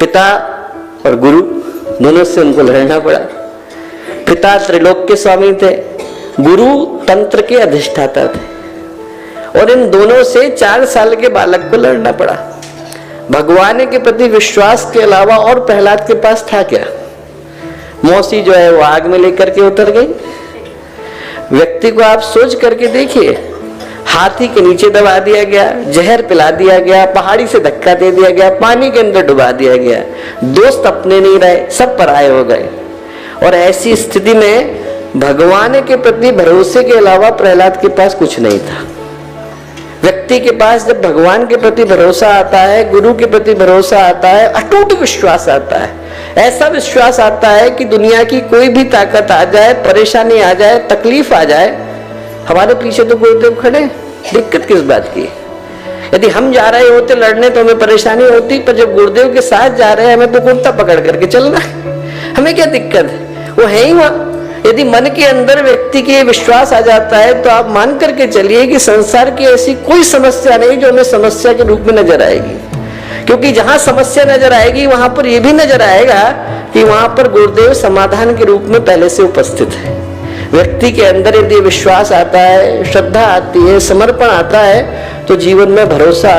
पिता और गुरु दोनों से उनको लड़ना पड़ा। पिता त्रिलोक के स्वामी थे, गुरु तंत्र के अधिष्ठाता थे, और इन दोनों से 4 साल के बालक को लड़ना पड़ा। भगवान के प्रति विश्वास के अलावा और प्रहलाद के पास था क्या? मौसी जो है वो आग में लेकर के उतर गई। व्यक्ति को आप सोच करके देखिए, हाथी के नीचे दबा दिया गया, जहर पिला दिया गया, पहाड़ी से धक्का दे दिया गया, पानी के अंदर डुबा दिया गया, दोस्त अपने नहीं रहे, सब पराये हो गए। और ऐसी स्थिति में भगवान के प्रति भरोसे के अलावा प्रहलाद के पास कुछ नहीं था। व्यक्ति के पास जब भगवान के प्रति भरोसा आता है, गुरु के प्रति भरोसा आता है, अटूट विश्वास आता है, ऐसा विश्वास आता है कि दुनिया की कोई भी ताकत आ जाए, परेशानी आ जाए, तकलीफ आ जाए, हमारे पीछे तो गुरुदेव खड़े, दिक्कत किस बात की? यदि हम जा रहे होते लड़ने तो हमें परेशानी होती, पर जब गुरुदेव के साथ जा रहे हैं हमें तो कुर्ता पकड़ करके चलना है, हमें क्या दिक्कत है? वो है ही वहां। यदि मन के अंदर व्यक्ति के विश्वास आ जाता है तो आप मान करके चलिए कि संसार की ऐसी कोई समस्या नहीं जो हमें समस्या के रूप में नजर आएगी, क्योंकि जहां समस्या नजर आएगी वहां पर यह भी नजर आएगा कि वहां पर गुरुदेव समाधान के रूप में पहले से उपस्थित है। व्यक्ति के अंदर यदि विश्वास आता है, श्रद्धा आती है, समर्पण आता है, तो जीवन में भरोसा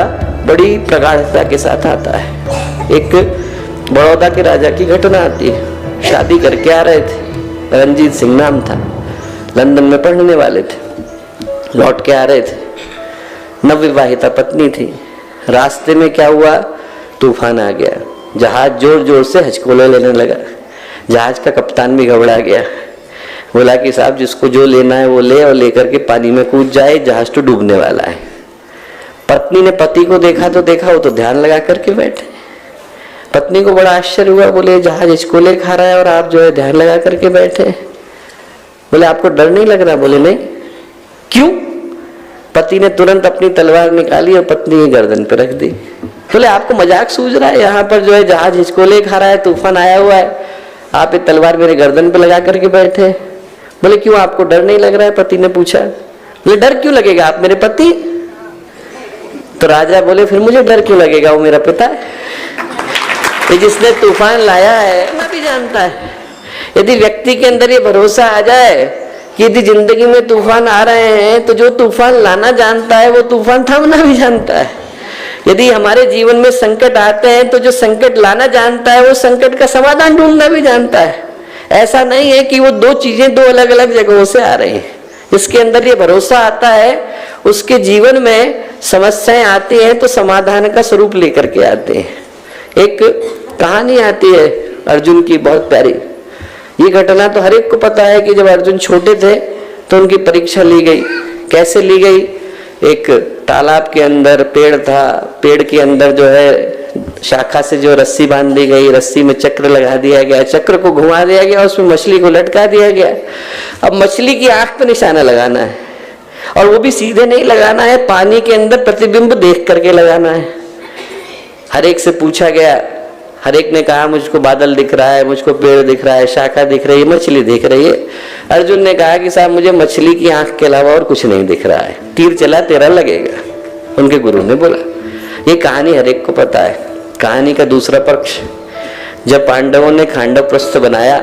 बड़ी प्रगाढ़ता के साथ आता है। एक बड़ौदा के राजा की घटना आती है। शादी करके आ रहे थे, रणजीत सिंह नाम था, लंदन में पढ़ने वाले थे, लौट के आ रहे थे, नवविवाहिता पत्नी थी। रास्ते में क्या हुआ? तूफान आ गया, जहाज जोर जोर से हचकोले लेने लगा। जहाज का कप्तान भी घबरा गया, बोला कि साहब जिसको जो लेना है वो ले और लेकर के पानी में कूद जाए, जहाज तो डूबने वाला है। पत्नी ने पति को देखा तो देखा, वो तो ध्यान लगा करके बैठे। पत्नी को बड़ा आश्चर्य हुआ, बोले जहाज हिचकोले खा रहा है और आप जो है ध्यान लगा करके बैठे। बोले आपको डर नहीं लग रहा? बोले नहीं। क्यों? पति ने तुरंत अपनी तलवार निकाली और पत्नी की गर्दन पर रख दी। बोले आपको मजाक सूझ रहा है? यहाँ पर जो है जहाज हिचकोले खा रहा है, तूफान आया हुआ है, आप ये तलवार मेरे गर्दन पे लगा करके बैठे। बोले क्यों, आपको डर नहीं लग रहा है? पति ने पूछा। बोले डर क्यों लगेगा, आप मेरे पति। तो राजा बोले फिर मुझे डर क्यों लगेगा, वो मेरा पिता है, ये जिसने तूफान लाया है मैं भी जानता है। यदि व्यक्ति के अंदर ये भरोसा आ जाए कि यदि जिंदगी में तूफान आ रहे हैं तो जो तूफान लाना जानता है वो तूफान थामना भी जानता है। यदि हमारे जीवन में संकट आते हैं तो जो संकट लाना जानता है वो संकट का समाधान ढूंढना भी जानता है। ऐसा नहीं है कि वो दो चीजें दो अलग अलग जगहों से आ रही हैं। जिसके अंदर ये भरोसा आता है उसके जीवन में समस्याएं आती हैं तो समाधान का स्वरूप लेकर के आते हैं। एक कहानी आती है अर्जुन की, बहुत प्यारी। ये घटना तो हर एक को पता है कि जब अर्जुन छोटे थे तो उनकी परीक्षा ली गई। कैसे ली गई? एक तालाब के अंदर पेड़ था, पेड़ के अंदर जो है शाखा से जो रस्सी बांध दी गई, रस्सी में चक्र लगा दिया गया, चक्र को घुमा दिया गया, उसमें मछली को लटका दिया गया। अब मछली की आंख पे निशाना लगाना है, और वो भी सीधे नहीं लगाना है, पानी के अंदर प्रतिबिंब देख करके लगाना है। हर एक से पूछा गया, हर एक ने कहा मुझको बादल दिख रहा है, मुझको पेड़ दिख रहा है, शाखा दिख रही है, मछली दिख रही है। अर्जुन ने कहा कि साहब मुझे मछली की आंख के अलावा और कुछ नहीं दिख रहा है, तीर चला तेरा लगेगा। उनके गुरु ने बोला। ये कहानी हर एक को पता है। कहानी का दूसरा पक्ष, जब पांडवों ने खांडव प्रस्थ बनाया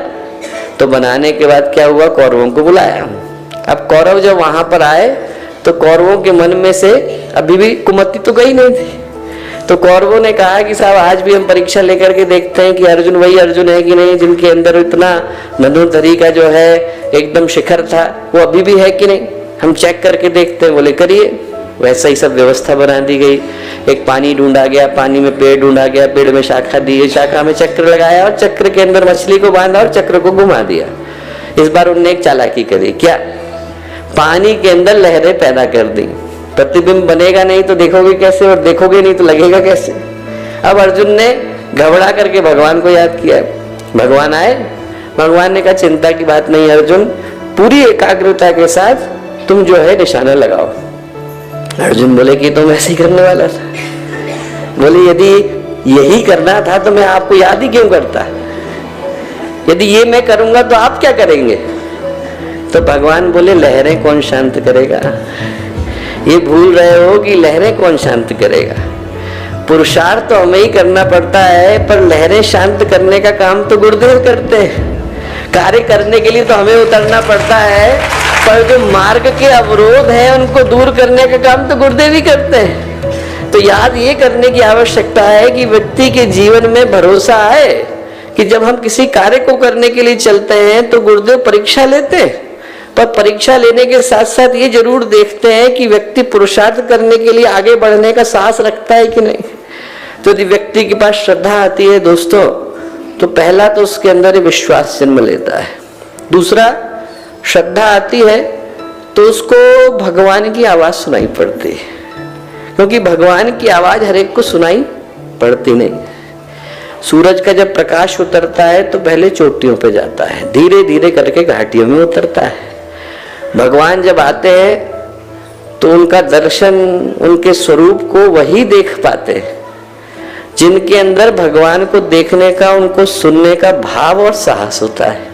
तो बनाने के बाद क्या हुआ? कौरवों को बुलाया। अब कौरव जब वहां पर आए तो कौरवों के मन में से अभी भी कुमति तो गई नहीं थी। तो कौरवों ने कहा कि साहब आज भी हम परीक्षा लेकर के देखते हैं कि अर्जुन वही अर्जुन है कि नहीं, जिनके अंदर इतना धनुर्धरी का जो है एकदम शिखर था वो अभी भी है कि नहीं, हम चेक करके देखते हैं। बोले करिए। वैसा ही सब व्यवस्था बना दी गई। एक पानी ढूंढा गया, पानी में पेड़ ढूंढा गया, पेड़ में शाखा दी, शाखा में चक्र लगाया और चक्र के अंदर मछली को बांधा और चक्र को घुमा दिया। इस बार उनने एक चालाकी करी। क्या? पानी के अंदर लहरें पैदा कर दी। प्रतिबिंब बनेगा नहीं तो देखोगे कैसे, और देखोगे नहीं तो लगेगा कैसे। अब अर्जुन ने घबरा करके भगवान को याद किया। भगवान आए, भगवान ने कहा चिंता की बात नहीं अर्जुन, पूरी एकाग्रता के साथ तुम जो है निशाना लगाओ। अर्जुन बोले कि तुम ऐसे ही करने वाला था। बोले यदि यही करना था तो मैं आपको याद ही क्यों करता, यदि ये मैं करूंगा तो आप क्या करेंगे? तो भगवान बोले लहरें कौन शांत करेगा? ये भूल रहे हो कि लहरें कौन शांत करेगा? पुरुषार्थ तो हमें ही करना पड़ता है, पर लहरें शांत करने का काम तो गुरुदेव करते हैं। कार्य करने के लिए तो हमें उतरना पड़ता है, पर जो मार्ग के अवरोध है उनको दूर करने का काम तो गुरुदेव ही करते हैं। तो याद ये करने की आवश्यकता है कि व्यक्ति के जीवन में भरोसा आए कि जब हम किसी कार्य को करने के लिए चलते हैं तो गुरुदेव परीक्षा लेते हैं, पर परीक्षा लेने के साथ साथ ये जरूर देखते हैं कि व्यक्ति पुरुषार्थ करने के लिए आगे बढ़ने का साहस रखता है कि नहीं। तो यदि व्यक्ति के पास श्रद्धा आती है दोस्तों, तो पहला तो उसके अंदर विश्वास जन्म लेता है। दूसरा, श्रद्धा आती है तो उसको भगवान की आवाज सुनाई पड़ती है, क्योंकि भगवान की आवाज हर एक को सुनाई पड़ती नहीं। सूरज का जब प्रकाश उतरता है तो पहले चोटियों पे जाता है, धीरे धीरे करके घाटियों में उतरता है। भगवान जब आते हैं तो उनका दर्शन, उनके स्वरूप को वही देख पाते हैं जिनके अंदर भगवान को देखने का, उनको सुनने का भाव और साहस होता है।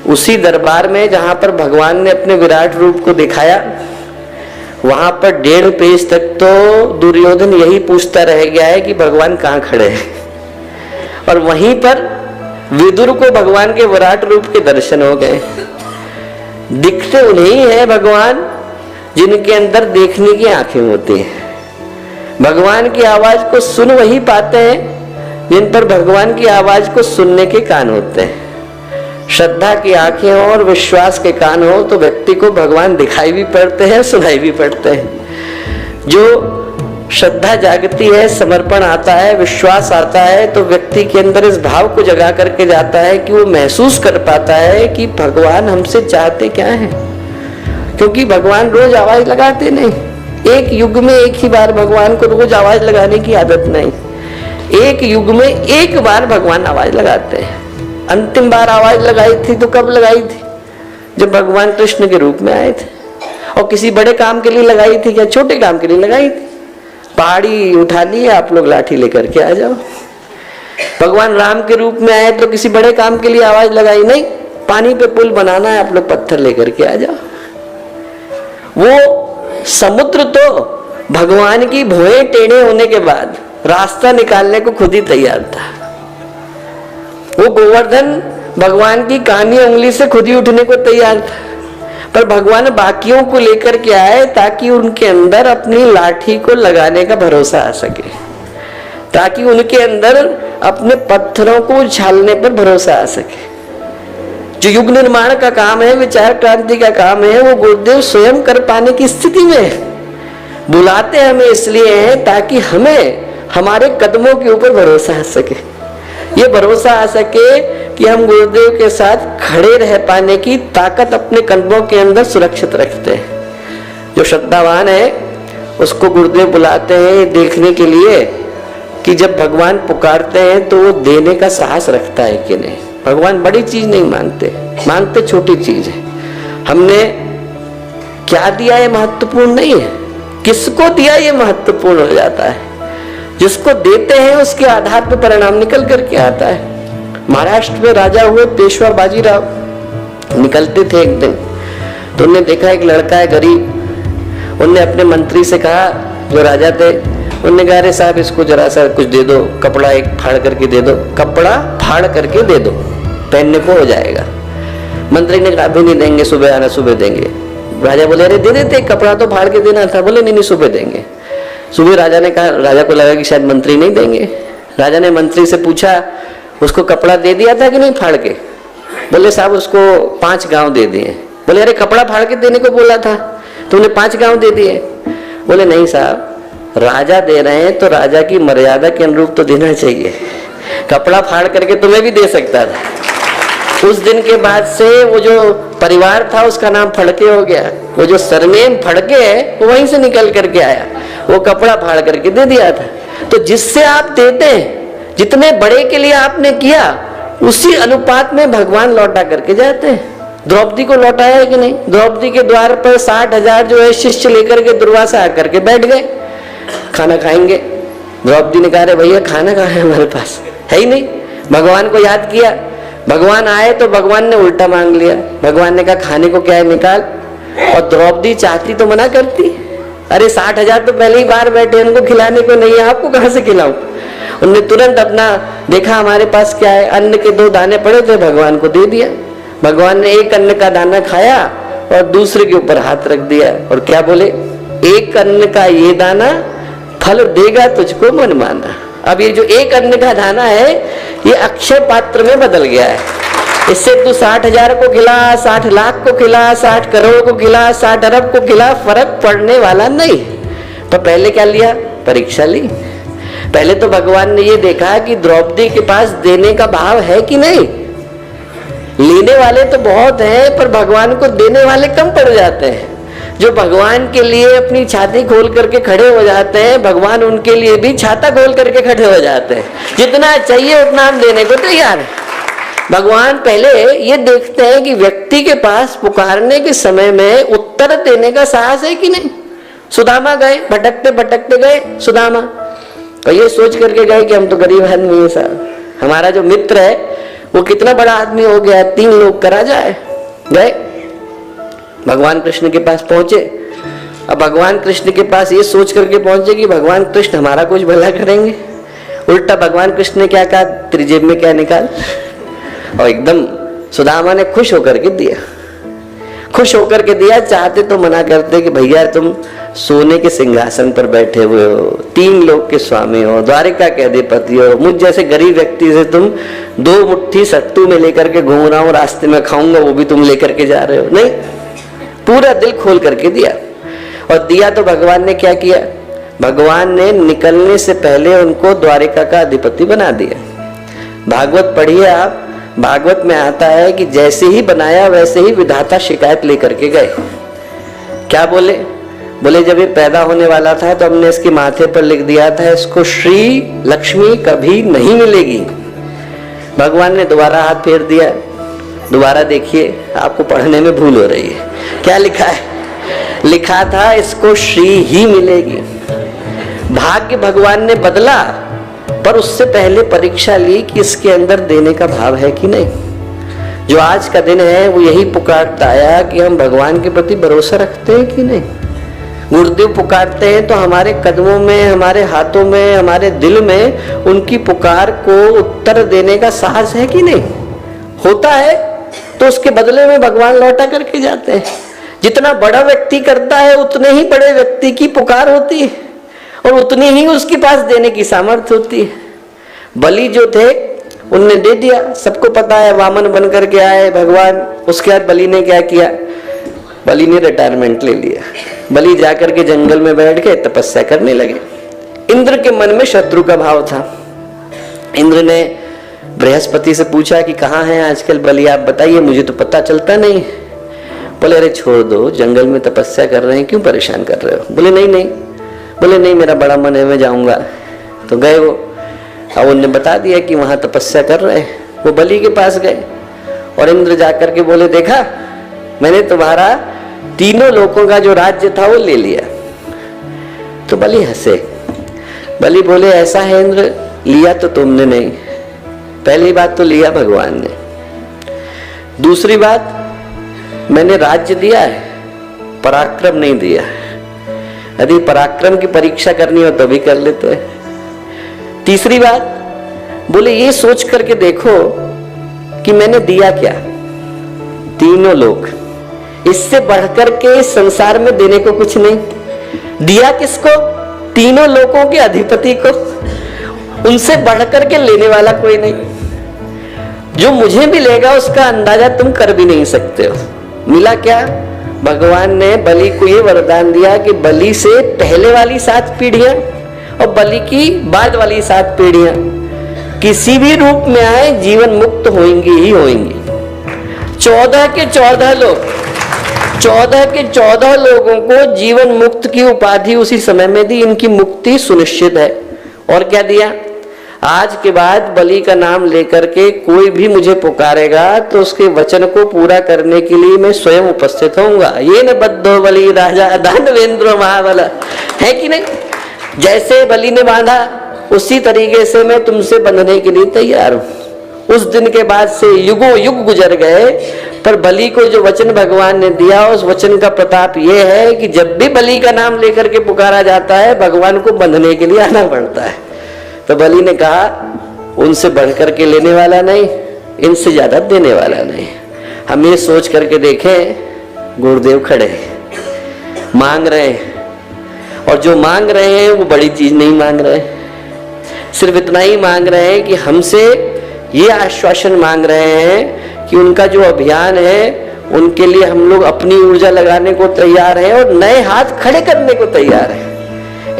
उसी दरबार में जहां पर भगवान ने अपने विराट रूप को दिखाया, वहां पर 1.5 पेज तक तो दुर्योधन यही पूछता रह गया है कि भगवान कहाँ खड़े हैं। और वहीं पर विदुर को भगवान के विराट रूप के दर्शन हो गए। दिखते उन्हीं है भगवान जिनके अंदर देखने की आंखें होती हैं। भगवान की आवाज को सुन वही पाते हैं जिन पर भगवान की आवाज को सुनने के कान होते हैं। श्रद्धा की आंखें हो और विश्वास के कान हो तो व्यक्ति को भगवान दिखाई भी पड़ते हैं, सुनाई भी पड़ते हैं। जो श्रद्धा जागती है, समर्पण आता है, विश्वास आता है, तो व्यक्ति के अंदर इस भाव को जगा करके जाता है कि वो महसूस कर पाता है कि भगवान हमसे चाहते क्या है। क्योंकि भगवान रोज आवाज लगाते नहीं, एक युग में एक ही बार भगवान को रोज आवाज लगाने की आदत नहीं। एक युग में एक बार भगवान आवाज लगाते हैं। अंतिम बार आवाज लगाई थी तो कब लगाई थी? जब भगवान कृष्ण के रूप में आए थे। और किसी बड़े काम के लिए लगाई थी क्या? छोटे काम के लिए लगाई थी। पहाड़ी उठा ली, आप लोग लाठी लेकर के आ जाओ। भगवान राम के रूप में आए तो किसी बड़े काम के लिए आवाज लगाई नहीं, पानी पे पुल बनाना है, आप लोग पत्थर लेकर के आ जाओ। वो समुद्र तो भगवान की भुएं टेढ़े होने के बाद रास्ता निकालने को खुद ही तैयार था। वो गोवर्धन भगवान की कानी उंगली से खुद ही उठने को तैयार था, पर भगवान बाकियों को लेकर के आए ताकि उनके अंदर अपनी लाठी को लगाने का भरोसा आ सके, ताकि उनके अंदर अपने पत्थरों को उछालने पर भरोसा आ सके। जो युग निर्माण का काम है, विचार क्रांति का काम है, वो गुरुदेव स्वयं कर पाने की स्थिति में बुलाते हमें इसलिए हैं ताकि हमें हमारे कदमों के ऊपर भरोसा आ सके। ये भरोसा आ सके कि हम गुरुदेव के साथ खड़े रह पाने की ताकत अपने कदमों के अंदर सुरक्षित रखते हैं। जो श्रद्धावान है उसको गुरुदेव बुलाते हैं देखने के लिए कि जब भगवान पुकारते हैं तो वो देने का साहस रखता है कि नहीं। भगवान बड़ी चीज नहीं मांगते, मांगते छोटी चीज है। हमने क्या दिया ये महत्वपूर्ण नहीं है, किसको दिया ये महत्वपूर्ण हो जाता है। जिसको देते हैं उसके आधार पर परिणाम निकल करके आता है। महाराष्ट्र में राजा हुए पेशवा बाजीराव, निकलते थे एक दिन तो उन्होंने देखा एक लड़का है गरीब। उनने अपने मंत्री से कहा, जो राजा थे, उन्होंने कहा अरे साहब इसको जरा सा कुछ दे दो, कपड़ा एक फाड़ करके दे दो, कपड़ा फाड़ करके दे दो, पहनने को हो जाएगा। मंत्री ने कहा अभी नहीं देंगे, सुबह आना, सुबह देंगे। राजा बोले अरे दे देते, कपड़ा तो फाड़ के देना था। बोले नहीं नहीं सुबह देंगे। सुबह राजा ने कहा, राजा को लगा कि शायद मंत्री नहीं देंगे। राजा ने मंत्री से पूछा उसको कपड़ा दे दिया था कि नहीं फाड़ के? बोले साहब उसको 5 गांव दे दिए। बोले अरे कपड़ा फाड़ के देने को बोला था, तुमने 5 गांव दे दिए। बोले नहीं साहब, राजा दे रहे हैं तो राजा की मर्यादा के अनुरूप तो देना चाहिए, कपड़ा फाड़ करके तुम्हें भी दे सकता था। उस दिन के बाद से वो जो परिवार था उसका नाम फड़के हो गया। वो जो सरनेम फड़के है वो वहीं से निकल करके आया, वो कपड़ा फाड़ करके दे दिया था। तो जिससे आप देते हैं, जितने बड़े के लिए आपने किया, उसी अनुपात में भगवान लौटा करके जाते हैं। द्रौपदी को लौटाया है कि नहीं? द्रौपदी के द्वार पर 60,000 जो है शिष्य लेकर के दुर्वासा आकर के बैठ गए, खाना खाएंगे। द्रौपदी ने कहा अरे भैया खाना कहाँ है, हमारे पास है ही नहीं। भगवान को याद किया, भगवान आए तो भगवान ने उल्टा मांग लिया। भगवान ने कहा खाने को क्या है, निकाल। और द्रौपदी चाहती तो मना करती, अरे 60,000 तो पहले ही बाहर बैठे, उनको खिलाने को नहीं है, आपको कहाँ से खिलाऊं? उन्होंने तुरंत अपना देखा हमारे पास क्या है, अन्न के 2 दाने पड़े थे, भगवान को दे दिया। भगवान ने एक अन्न का दाना खाया और दूसरे के ऊपर हाथ रख दिया और क्या बोले, एक अन्न का ये दाना फल देगा तुझको मन माना। अब ये जो एक अन्न का दाना है ये अक्षय पात्र में बदल गया है। इससे तू 60,000 को खिला, 60 लाख को खिला, 60 करोड़ को खिला, 60 अरब को खिला, फर्क पड़ने वाला नहीं। तो पहले क्या लिया, परीक्षा ली। पहले तो भगवान ने ये देखा कि द्रौपदी के पास देने का भाव है कि नहीं। लेने वाले तो बहुत हैं पर भगवान को देने वाले कम पड़ जाते हैं। जो भगवान के लिए अपनी छाती खोल करके खड़े हो जाते हैं, भगवान उनके लिए भी छाता खोल करके खड़े हो जाते हैं। जितना चाहिए उतना हम देने को तैयार है। भगवान पहले ये देखते हैं कि व्यक्ति के पास पुकारने के समय में उत्तर देने का साहस है कि नहीं। सुदामा गए, भटकते भटकते गए सुदामा, और ये सोच करके गए कि हम तो गरीब आदमी हैं साहब, हमारा जो मित्र है वो कितना बड़ा आदमी हो गया, 3 लोग करा जाए। गए भगवान कृष्ण के पास पहुंचे। अब भगवान कृष्ण के पास ये सोच करके पहुंचे कि भगवान कृष्ण हमारा कुछ भला करेंगे। उल्टा भगवान कृष्ण ने क्या कहा, तेरी जेब में क्या निकाल, और एकदम सुदामा ने खुश होकर के दिया। खुश होकर के दिया, चाहते तो मना करते कि भैया तुम सोने के सिंहासन पर बैठे हुए हो, 3 लोक के स्वामी हो, द्वारिका के अधिपति हो, मुझ जैसे गरीब व्यक्ति से तुम 2 मुट्ठी सत्तू में लेकर के घूम रहा हूं, रास्ते में खाऊंगा वो भी तुम लेकर के जा रहे हो। नहीं, पूरा दिल खोल करके दिया। और दिया तो भगवान ने क्या किया, भगवान ने निकलने से पहले उनको द्वारिका का अधिपति बना दिया। भागवत पढ़िए आप, भागवत में आता है कि जैसे ही बनाया वैसे ही विधाता शिकायत लेकर के गए। क्या बोले, बोले जब ये पैदा होने वाला था तो हमने इसके माथे पर लिख दिया था इसको श्री लक्ष्मी कभी नहीं मिलेगी। भगवान ने दोबारा हाथ फेर दिया, दोबारा देखिए आपको पढ़ने में भूल हो रही है, क्या लिखा है, लिखा था इसको श्री ही मिलेगी। भाग्य भगवान ने बदला, पर उससे पहले परीक्षा ली कि इसके अंदर देने का भाव है कि नहीं। जो आज का दिन है वो यही पुकारता आया कि हम भगवान के प्रति भरोसा रखते हैं कि नहीं। गुरुदेव पुकारते हैं तो हमारे कदमों में, हमारे हाथों में, हमारे दिल में उनकी पुकार को उत्तर देने का साहस है कि नहीं। होता है तो उसके बदले में भगवान लौटा करके जाते हैं। जितना बड़ा व्यक्ति करता है उतने ही बड़े व्यक्ति की पुकार होती है और उतनी ही उसके पास देने की सामर्थ्य होती है। बलि जो थे उनने दे दिया, सबको पता है, वामन बन करके आए भगवान। उसके बाद बलि ने क्या किया, बलि ने रिटायरमेंट ले लिया। बलि जाकर के जंगल में बैठ के तपस्या करने लगे। इंद्र के मन में शत्रु का भाव था। इंद्र ने बृहस्पति से पूछा कि कहाँ है आजकल बलि, आप बताइए, मुझे तो पता चलता नहीं। बोले अरे छोड़ दो, जंगल में तपस्या कर रहे हैं, क्यों परेशान कर रहे हो। बोले नहीं नहीं, बोले नहीं मेरा बड़ा मन है, मैं जाऊंगा। तो गए वो, अब उनने बता दिया कि वहां तपस्या कर रहे हैं। वो बलि के पास गए और इंद्र जाकर के बोले देखा मैंने तुम्हारा 3 लोकों का जो राज्य था वो ले लिया। तो बलि हंसे। बलि बोले ऐसा है इंद्र, लिया तो तुमने नहीं, पहली बात तो लिया भगवान ने, दूसरी बात मैंने राज्य दिया है, पराक्रम नहीं दिया है। यदि पराक्रम की परीक्षा करनी हो तो भी कर लेते हैं। तीसरी बात बोले ये सोच करके देखो कि मैंने दिया क्या, 3 लोक, इससे बढ़कर के संसार में देने को कुछ नहीं। दिया किसको, 3 लोकों के अधिपति को, उनसे बढ़कर के लेने वाला कोई नहीं। जो मुझे मिलेगा उसका अंदाजा तुम कर भी नहीं सकते हो। मिला क्या, भगवान ने बलि को ये वरदान दिया कि बलि से पहले वाली 7 पीढ़ियां और बलि की बाद वाली 7 पीढ़ियां किसी भी रूप में आए जीवन मुक्त होंगी ही होंगी। 14 के 14 लोग, 14 के 14 लोगों को जीवन मुक्त की उपाधि उसी समय में दी, इनकी मुक्ति सुनिश्चित है। और क्या दिया, आज के बाद बलि का नाम लेकर के कोई भी मुझे पुकारेगा तो उसके वचन को पूरा करने के लिए मैं स्वयं उपस्थित होऊंगा। ये न बद्धो बलि राजा दानवेंद्र महाबल, है कि नहीं। जैसे बलि ने बांधा उसी तरीके से मैं तुमसे बंधने के लिए तैयार हूं। उस दिन के बाद से युगों युग गुजर गए, पर बलि को जो वचन भगवान ने दिया उस वचन का प्रताप ये है कि जब भी बलि का नाम लेकर के पुकारा जाता है भगवान को बंधने के लिए आना पड़ता है। तो बलि ने कहा उनसे बढ़कर के लेने वाला नहीं, इनसे ज्यादा देने वाला नहीं। हम ये सोच करके देखें, गुरुदेव खड़े मांग रहे हैं, और जो मांग रहे हैं वो बड़ी चीज नहीं मांग रहे, सिर्फ इतना ही मांग रहे हैं कि हमसे ये आश्वासन मांग रहे हैं कि उनका जो अभियान है उनके लिए हम लोग अपनी ऊर्जा लगाने को तैयार हैं और नए हाथ खड़े करने को तैयार हैं।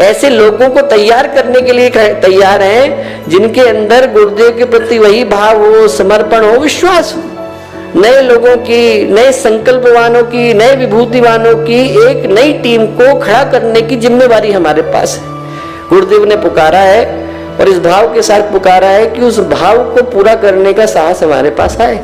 ऐसे लोगों को तैयार करने के लिए तैयार हैं जिनके अंदर गुरुदेव के प्रति वही भाव हो, समर्पण हो, विश्वास हो। नए लोगों की, नए संकल्पवानों की, नए विभूतिवानों की एक नई टीम को खड़ा करने की जिम्मेवारी हमारे पास है। गुरुदेव ने पुकारा है और इस भाव के साथ पुकारा है कि उस भाव को पूरा करने का साहस हमारे पास आए।